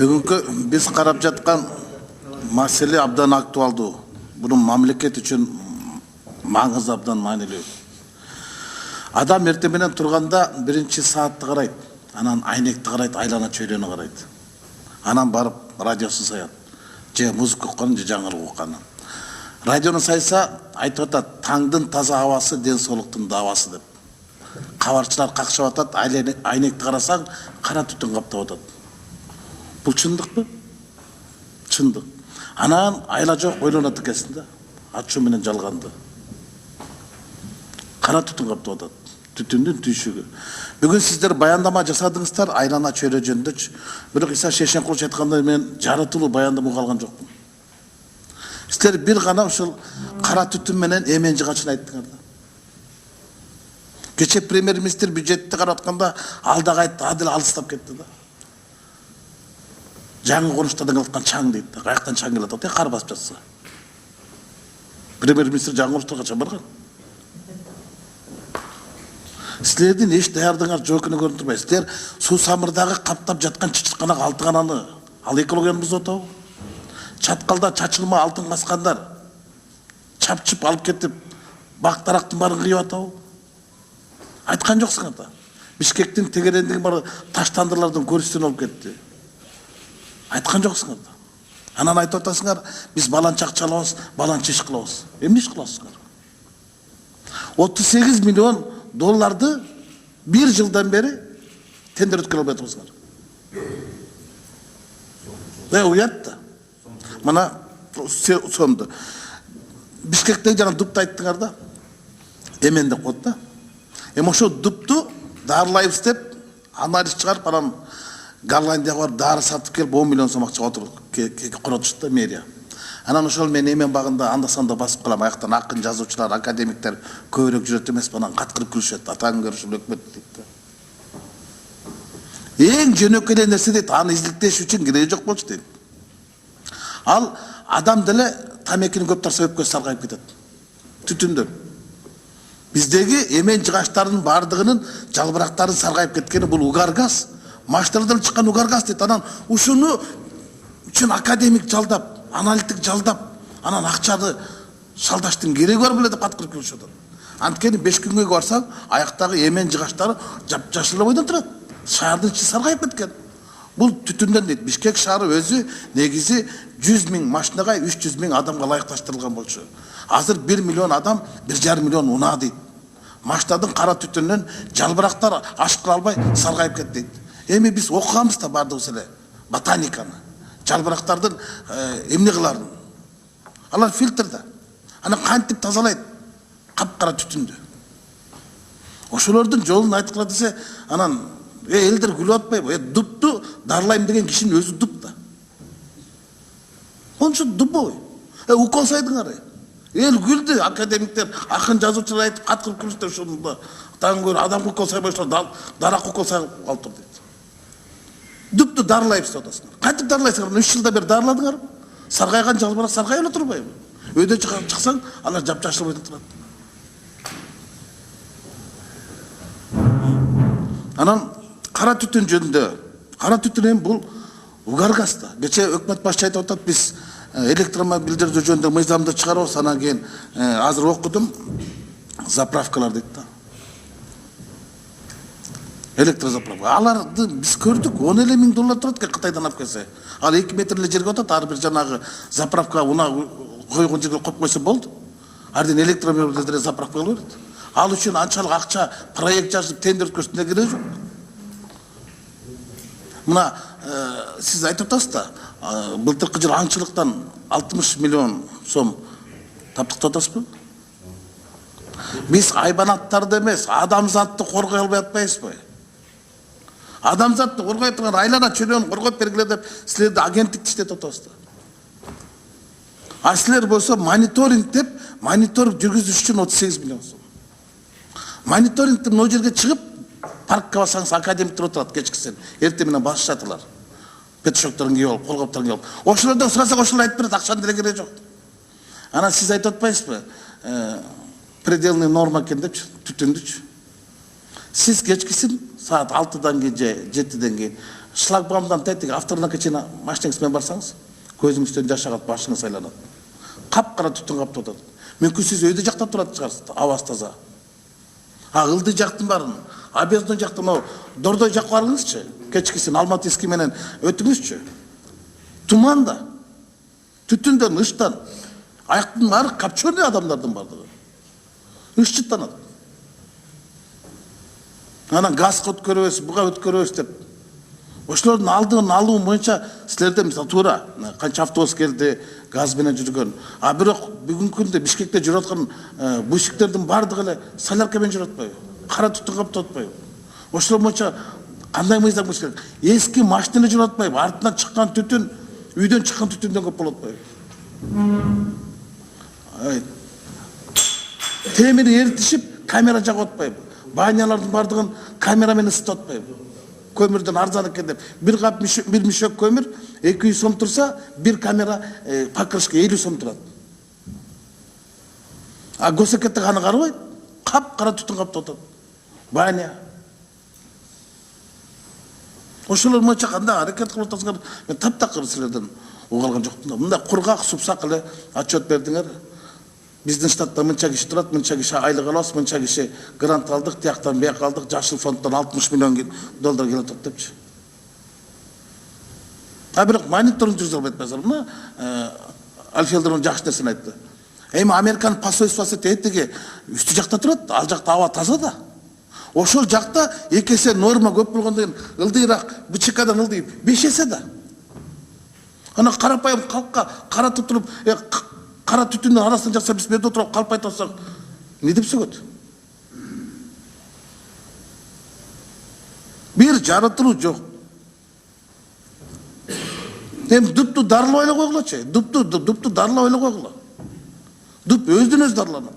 Бүгүнкү биз карап жаткан маселе абдан актуалдуу. Бунун мамлекет үчүн маңызы абдан маанилүү. Адам эртең менен турганда биринчи саатты карайт, анан айнекти карайт, айлана чөйрөнү карайт. Анан барып радиосун саят. Же музыка уккан, же жаңырык уккан. Радиону сайса айтып атат, таңдын таза абасы ден соолуктун абасы деп. Кабарчылар какшап атат, айнекти карасаң кара түтүн каптап атат. Бул чындыкпы? Чындык. Анан айла жок ойлонот экенсиң да. Ачуу менен жалганды. Кара түтүн каптап атат. Түтүндүн түйшүгү. Бүгүн сиздер баяндама жасадыңыздар айлана чөйрө жөнүндө. Бирок Иса Шешенкулович айткандай мен жаратылуу баяндама калган жокмун. Сиздер бир гана ушул кара түтүн менен эмен жыгачын айттыңар да. Кече премьер-министр бюджетти карап атканда алдагы айтты, адил алыстап кетти да. Жаңы конуштардан калткан чаң дейт да. Каяктан чаң келет атат, кар басып жатса. Премьер-министр жаңы конуштарга качан барган? Силердин эч даярдыгыңар жок экени көрүнүп турбайбы? Силер суу самырдагы каптап жаткан чычканага алтыгананы, ал экологияны бузуп атабы? Чаткалда чачылма алтын баскандар чапчып алып кетип, бак дарактын баарын кыйып атабы? Айткан жоксуңар да. Бишкектин тегерендиги бар таштандырлардын көрүстөн алып кетти. Айткан жоксуңар да. Анан айтып атасыңар, биз баланчак чалабыз, баланча иш кылабыз. Эмне иш кыласыңар? 38 миллион долларды bir жылдан бери тендер өткөрө албай атабыздар. Уят да. Мына сомду. Бишкектеги жана дупты айттыңар да. Эмен деп коет да. Ошо дупту дарылайбыз деп анализ чыгарып анан Голландияга барып дары сатып келип 10 миллион сом акча коротушту да мэрия. Анан ошол мен эмен багында анда-санда басып калам, аяктан акын жазуучулар, академиктер көбүрөөк жүрөт эмеспи, анан каткырып күлүшөт, атаң көрүшүп өкмөт дейт да. Эң жөнөкөй нерсе дейт, аны изилтеш үчүн кереги жок болчу дейт. Ал адам деле тамекини көп тарса өпкөсү саргайып кетет. Түтүндөн. Биздеги эмен жыгачтардын бардыгынын жалбырактарын саргайып кеткени бул угар газ. Машиналардан чыккан угар газ дейт. Анан ушуну үчүн академик жалдап, аналитик жалдап, анан акчаны шалдаштын кереги бар беле деп каткырып күлүшөт. Анткени 5 күнгө барсаң, аяктагы эмен жыгачтары жап-жашыл бойдон турат. Шаардын ичи саргайып кеткен. Бул түтүндөн дейт. Бишкек шаары өзү негизи 100 000 машинага 300 000 адамга ылайыкташтырылган болчу. Азыр 1 миллион адам 1,5 миллион унаа дейт. Машинадын кара түтүнүнөн жалбырактар ашып кыла албай саргайып кетти дейт. Эми биз окуганбыз да бардыгыбыз эле ботаниканы. Жалбырактардын эмне кыларын. Алар фильтрде. Анан кантип тазалайт капкара түтүндү. Ошолордун жолун айткыла десе, анан элдер күлүп атпайбы? Дупту дарылайм деген кишинин өзү дуп да. Ончо дубой. Укол сайдыңар. Эл күлдү, академиктер, акын жазуучулар айтып каткырып күлүштү ошондо. Таң көр адам укол сайбайшылар, дарак укол сайып калыптыр дейт. Дупту дарылайбыз деп атасыңар. Кантип дарылайсыңар? 3 жылда бери дарыладыңар. Саргайган жалбырак саргай эле турбайбы? Өйдө чыксаң, алар жап-жашыл бойдон турат. Анан кара түтүн жөнүндө. Кара түтүн бул угар газ да. Кече өкмөт башчы айтып атат, биз электромобилдер жөнүндө мыйзамды чыгарабыз. Анан кийин азыр окудум, заправкалар дейт да. Электрозаправка. Аларды биз көрдүк, 10 000 доллар турат экен Кытайдан алып келсе. Ал 2 метрле жерге атат, ар бир жанагы заправка уна койгон жерге коюп койсо болду. Арден электромобилдер заправка кылып берет. Ал үчүн анчалык акча проект жазып тендер өткөрүштү кереги жок. Мына сиз айтып атасыз да, былтыркы жыл аңчылыктан 60 миллион сом таптык деп атасызбы? Биз айбанаттарды эмес, адамзатты коргой албай атпайбызбы? Адамзатты коргой турган айлана чөйрөнү коргоп бергиле деп силерди агенттикти иштетип атабыз да. А силер болсо мониторинг деп, мониторинг жүргүзүш үчүн 38 миллион сом. Мониторингтен о жерге чыгып, паркка барсаңыз академиктер отурат кечкисин, эртең менен басышатылар. Петушокторун кийип алып, колгопторун кийип алып. Ошолордон сурасак ошолор айтып берет, акчанын деле кереги жок. Анан сиз айтып атпайсызбы? Пределный норма экен депчи, түтүндүчү. Siz geçkisin saat 6'dan gece 7'den шлагбаумдан тетиги авторуна чейин машинеңиз менен барсаңыз, көзүңүздөн жаш агат, башыңыз айланат. Капкара түтүн каптап атат. Мүмкүн сиз өйдө жакта турат чыгарсыз, абасы таза. Ылдый жактын барын, Объездной жактын Дордой жакка барыңызчы. Кечкисин Алматыйский менен өтүңүзчү. Туманда, түтүндөн, ыштан, аяктын баары капчөрдүү адамдардын бардыгы. Ыш жыттанат. Анан газга өткөрөбүз, буга өткөрөбүз деп. Ошолордун алдын алуу боюнча силерде мисалы туура канча автобус келди, газ менен жүргөн. А бирок бүгүнкү күндө Бишкекте жүрүп аткан бушиктердин бардыгы эле солярка менен жүрүп атпайбы? Кара түтүн каптап атпайбы? Ошолор боюнча кандай мыйзам болуш керек? Эски машина жүрүп атпайбы? Артынан чыккан түтүн, үйдөн чыккан түтүндөн көп болуп атпайбы? Темир эритишип, камера жагып атпайбы? Банялардын бардыгын камера менен ысытып атпайбы? Көмірден арзан екен деп, bir мешок көмір 200 сом тұрса, bir камера покрышка 50 сом тұрады. А Госекетте қаны қарабайды, қап-қара түтін қаптап атады. Баня. Ошолор боюнча кандай аракет кылып атасыңар? Мен таптакыр силерден угалган жокмун. Мындай кургак, супсак эле отчет бердиңер. Биздин штатта мынча киши турат, мынча киши айлык алабыз, мынча киши грант алдык, тияктан бияка алдык, жашыл фонддон 60 миллион доллар келип атат депчи. А бирок мониторинг жүргүзүп атпайсыздар. Мына Альфелдердин жакшы нерсени айтты. Эми Американын посольствосу тетиги үстү жакта турат, ал жакта аба таза да. Ошол жакта эки эсе норма көп болгондон кийин ылдыйраак, БЧКдан ылдый 5 эсе да. Анан карапайым калкка каратып туруп, кара түтүндүн арасынан жақса біз берді отырып қалып айтасақ, не деп сөгөт? Бир жаратылуу жоқ. Эми дупты дарылап эле койгулачы. Дупты дарылап эле койгула. Дуп өздөн өз дарыланат.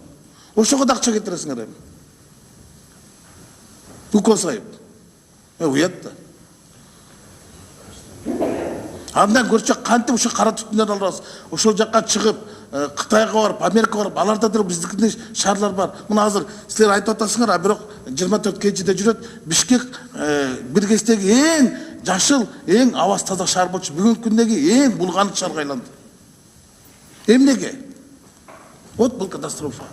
Ошого да акча кетиресиңер эми. Укол сайып. Уят да. Андан көрсөк кантип ошо кара түтүндөн алабыз. Ошол жакка чыгып, Кытайга барып, Америкага барып, аларда да биздикиндей шаарлар бар. Мына азыр силер айтып атасыңар, а бирок 24 кежиде жүрөт. Бишкек бир кездеги эң жашыл, эң абасы таза шаар болчу. Бүгүнкү күндөгү эң булганыч шаарга айланды. Эмнеге? Вот бул катастрофа.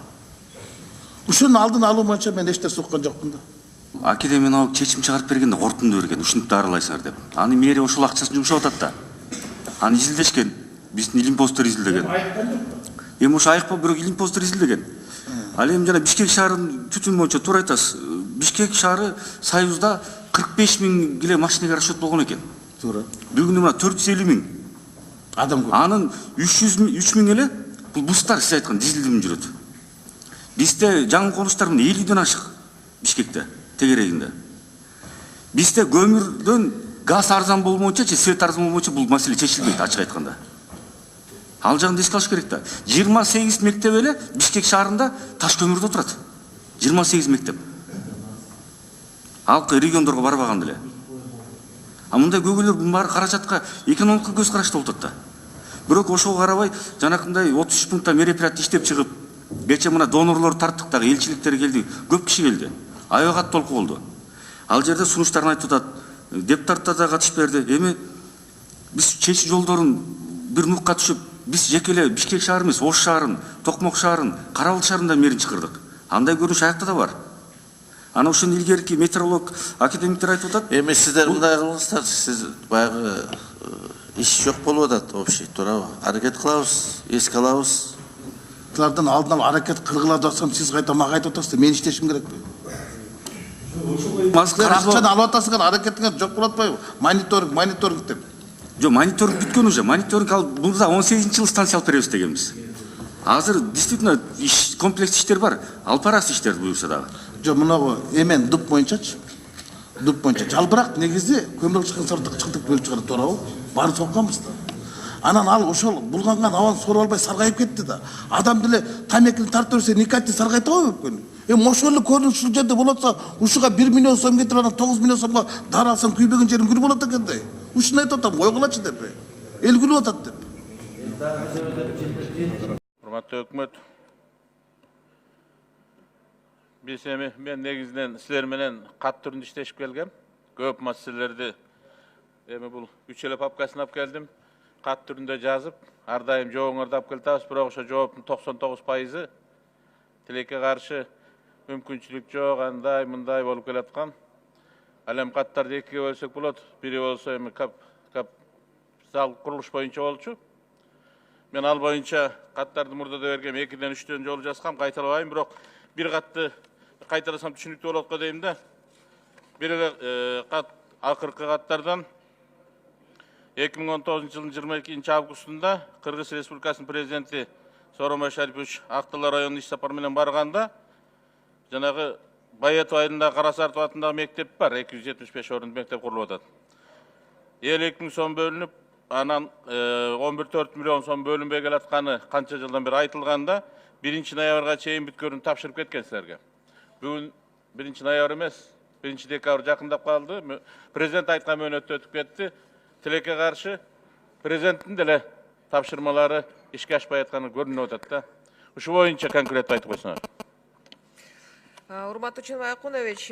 Ушунун алдын алуу боюнча мен эч нерсе уккан жокмун да. Академиялык чечим чыгарып бергенде кортунду берген, ушинтип дарылайсыңар деп. Аны мэрия ошол акчасын жумшап атат да. Аны изилдешкен. Биздин илимпоздор изилдеген. Эми ошо айыкпа, бирок илимпоздор изилдеген. Ал эми жана Бишкек шаарынын түтүн боюнча туура айтасыз. Бишкек шаары Союзда 45 миң эле машинеге расчет болгон экен. Туура. Бүгүн мына 450 миң адам көп. Анын 3 миң эле бул бустар сиз айткан дизелден жүрөт. Бизде жаңы конуштар 50ден ашык Бишкекте, тегерегинде. Бизде көмүрдөн газ арзан болмоюнча, свет арзан болмоюнча бул маселе чечилбейт, ачык айтканда. Ал жагын эске алыш керек да. 28 мектеп эле Бишкек шаарында таш көмүрдө турат. 28 мектеп. Ал региондорго барбаган эле. А мындай көйгөйлөр баары каражатка, экономикага көз карашта болуп атат да. Бирок ошого карабай, жанакындай 33 пунктта мероприятие иштеп чыгып, кече мына донорлор тарттык дагы, элчиликтер келди, көп киши келди. Аябай толку болду. Ал жерде сунуштарын айтып атат. Депутаттар да катышып берди. Эми биз чечүү жолдорун бир нукка түшүп, биз жекеле Бишкек шаары эмес, Ош шаарын, Токмок шаарын, Карабал шаарын да мерин чакырдык. Андай көрүнүш аякта да бар. Ана ошон илгерки метеоролог академиктер айтып атат. Эми сиздер мындай кылыңыздар, сиз баягы иш жок болуп атат общий, туурабы? Аракет кылабыз, эске алабыз. Силердин алдын алып аракет кылгыла дасам, сиз кайта мага айтып атасыздар, мен иштешим керекпи? Акчаны алып атасыңар, аракетиңер жок болуп атпайбы? Мониторинг деп. Жок, мониторинг бүткөн уже. Мониторинг ал бунда 18-жылы станция алып беребиз дегенбиз. Азыр действительно комплекс иштер бар. Алып барасыз иштерди буюрса дагы. Жок, мынагы эмен дуп боюнчачы. Дуп боюнча жалбырак негизи көмүр чыккан сартык чыкты бөлүп чыгарат, туурабы? Баары сокканбыз да. Анан ал ошол булганган абаны соруп албай саргайып кетти да. Адам деле тамекини тартып берсе никотин саргайт го өпкөнү. Эми ошол эле көрүнүш ушул жерде болотса, ушуга 1 миллион сом кетирип анан 9 миллион сомго дары алсам күйбөгөн жерим күл болот экен да. Ушуну айтып атам, койгулачы деп. Эл күлүп атат деп. Урматтуу өкмөт, биз мен негизинен силер менен кат түрүндө иштешип келгем. Көп маселелерди эми бул 3 эле папкасын алып келдим. Кат түрүндө жазып, ар дайым жоогуңарды алып келтабыз, бирок ошо жооптун 99% тилекке каршы мүмкүнчүлүк жок, андай мындай болуп келаткан. Ал эми каттарды экиге бөлсөк болот. Бири болсо эми зал курулуш боюнча болчу. Мен ал боюнча каттарды мурда да бергем, 2ден 3дөн жолу жазгам, кайталабайм, бирок бир катты кайталасам түшүнүктүү болот го дейм да. Бир кат акыркы каттардан 2019 жылдын 22 августунда Кыргыз Республикасынын президенти Сооронбай Шарипович Актала районуна иш сапар менен барганда жанагы Баетов айылында Карасартов атындагы мектеп бар, 275 орунду мектеп курулуп атат. 50 000 сом бөлүнүп, анан 11,4 миллион сом бөлүнбөй келатканы канча жылдан бери айтылганда 1 ноябрга чейин бүткөрүн тапшырып кеткен силерге. Бүгүн 1 ноябрь эмес, 1 декабрь жакындап калды. Президент айткан мөөнөттө өтүп кетти. Тилекке каршы президенттин деле тапшырмалары ишке ашпай атканы көрүнүп атат да. Ушул боюнча конкрет айтып койсоңор. Урматтуу Чыныбай Акунович,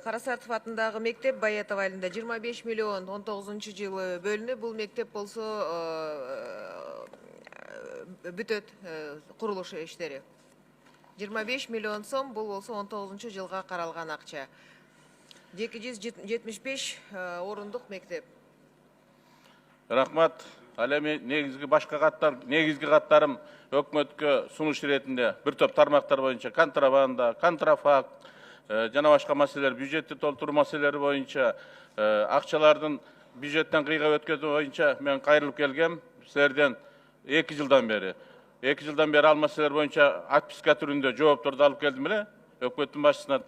Карасартов атындагы мектеп Баетов айылында 25 миллион 19 жылы бөлүнүп, бул мектеп болсо бүтөт курулуш иштери. 25 миллион сом, бул болсо 19 жылга каралган акча. 275 орундук мектеп. Рахмат. Ал эми негизги башка каттар, негизги каттарым өкмөткө сунуш иретинде бир топ тармактар боюнча контрабанда, контрафакт, жана башка маселелер, бюджетти толтуруу маселелери боюнча, акчалардын бюджеттен кыйгап өткөнү боюнча мен кайрылып келгем силерден 2 жылдан бери. 2 жылдан бери ал маселелер боюнча отписка түрүндө жоопторду алып келдим эле. Өкмөттүн башчысына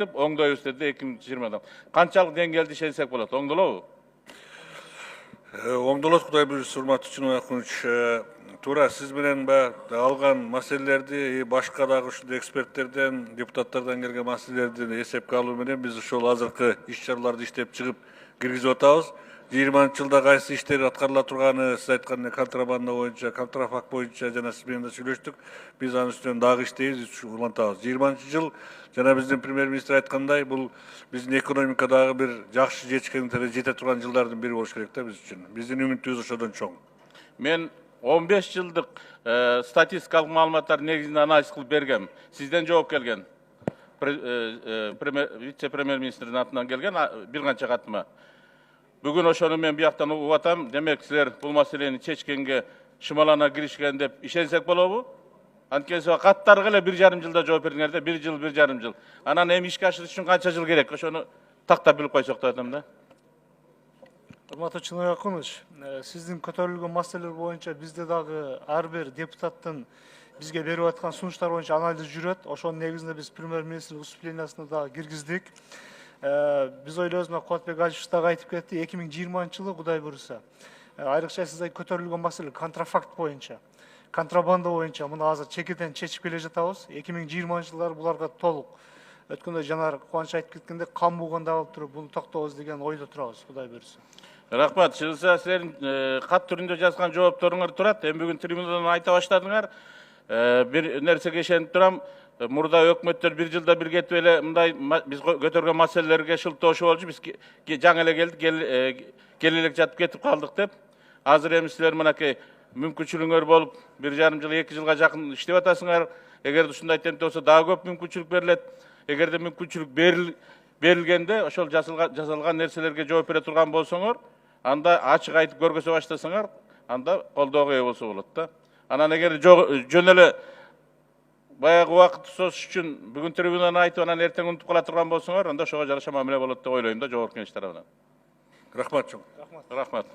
оңдойбуз деди 2020-да. Канчалык деңгээлде ишенсек болот? Оңдолобу? Оңдолот, Кудай буйрса, урматтуу Чыныбай Акунович. Туура, сиз менен алган маселелерди, башка дагы ушундай эксперттерден, депутаттардан келген маселелерди эсепке алуу менен биз ошол азыркы иш-чараларды иштеп чыгып киргизип атабыз. 20-жылда кайсы иштер аткарыла турганы, сиз айткан контрабанда боюнча, контрафакт боюнча жана сиз менен да сүйлөштүк. Биз анын үстүнөн дагы иштейбиз, улантабыз. 20-жыл жана биздин премьер-министр айткандай, бул биздин экономикадагы бир жакшы жетишкендиктерге жете турган жылдардын бири болуш керек да биз үчүн. Биздин үмүтүбүз ошодон чоң. Мен 15 жылдык статистикалык маалыматтар негизинде анализ кылып бергем. Сизден жооп келген. Вице-премьер-министрдин атынан келген бир канча катыма. Бүгүн ошону мен бияктан угуп атам. Демек силер бул маселени чечкенге шымалана киришкен деп ишенсек болобу? Анткени каттарга эле 1,5 жылда жооп бердиңер да, 1 жыл, 1,5 жыл. Анан эми ишке ашырыш үчүн канча жыл керек? Ошону тактап билип койсок деп атам да. Урматтуу Чыныбай Акунович, сиздин көтөрүлгөн маселелер боюнча бизде дагы ар бир депутаттын бизге берип аткан сунуштар боюнча анализ жүрөт. Ошонун негизинде биз премьер-министр выступлениясына дагы киргиздик. Биз ойлойбуз, Кубатбек Ажичев дагы айтып кетти, 2020-жылы Кудай буйрса. Айрыкча сиз көтөрүлгөн маселе контрафакт боюнча, контрабанда боюнча муну азыр чекеден чечип келе жатабыз. 2020-жылдар буларга толук. Өткөндө жанар Кубаныч айтып кеткенде кам буганда алып туруп буну токтообуз деген ойдо турабыз, Кудай буйрса. Рахмат. Чынында силердин кат түрүндө жазган жоопторуңар турат. Эми бүгүн трибунадан айта баштадыңар. Бир нерсеге ишенип турам. Мурда өкмөттөр 1 жылда бир кетип эле мындай биз көтөргөн маселелерге шылтоошу болчу. Биз жаңы эле келдик, кел элек жатып кетип калдык деп. Азыр эми силер мынакей мүмкүнчүлүгүңөр болуп 1,5 жыл, 2 жылга жакын иштеп атасыңар. Эгер ушундай темпте болсо дагы көп мүмкүнчүлүк берилет. Эгерде мүмкүнчүлүк берилгенде ошол жасалган нерселерге жооп бере турган болсоңор, анда ачык айтып көргөзө баштасаңар, анда колдоого ээ болсо болот да. Анан эгер жөн эле баягы убакытты созуш үчүн бүгүн трибунадан айтып, анан эртең унутуп кала турган болсоңор, анда ошого жараша мамиле болот деп ойлойм да, жогорку кеңеш тарабынан. Рахмат чоң. Рахмат.